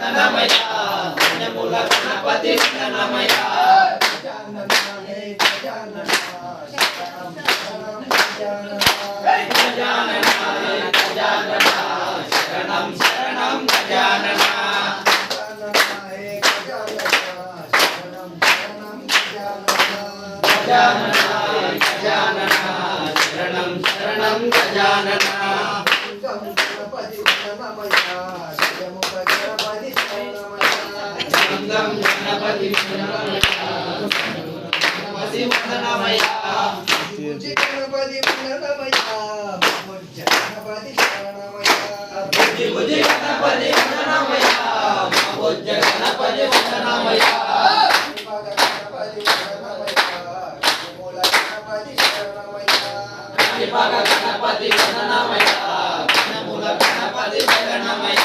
వందనమయ జ్ఞానముల గణపతి వందనమయ గజానన హే గజానన గజానన హే గజానన శరణం శరణం గజానన గజానన గజానన శరణం శరణం గజానన గణపతి వందనమయ శివముఖ గణపతి శరణమయ గణపతి వందనమయ గణపతి వందనమయ భుజ గణపతి వందనమయ భుజ గణపతి శరణమయ భుజ గణపతి వందనమయ భుజ గణపతి వందనమయ విభాగ గణపతి వందనమయ జ్ఞానముల గణపతి శరణమయ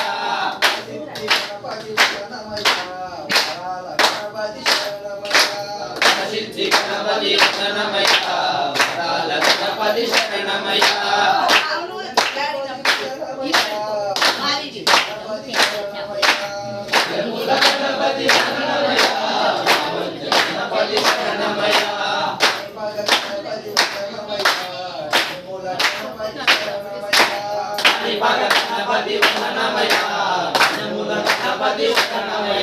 సిద్ధి గణపతి వందనమయ వరాల గణపతి శరణమయ మూల గణపతి వందనమయ గణపతి శరణమయ విభాగ గణపతి వందనమయ జ్ఞానముల గణపతి వందనమయ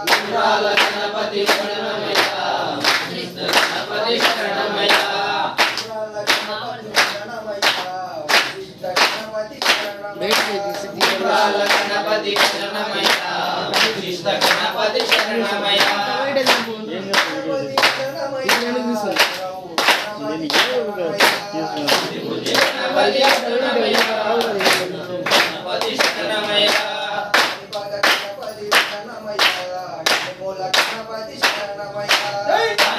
విశాల గణపతి వందనమయ గణపతి శరణమయ విశాల గణపతి వందనమయ విశిష్ట గణపతి శరణమయ గణపతి శరణమయ గణపతి శరణమయ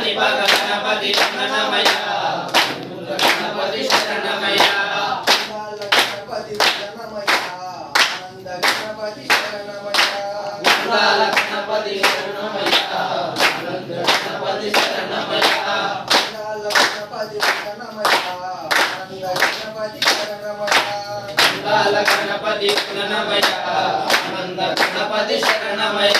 విభాగ గణపతి వందనమయ గణపతి శరణమయ విశాల గణపతి శరణమయ ఆనంద గణపతి శరణమయ విశాల గణపతి వందనమయ ఆనంద గణపతి శరణమయ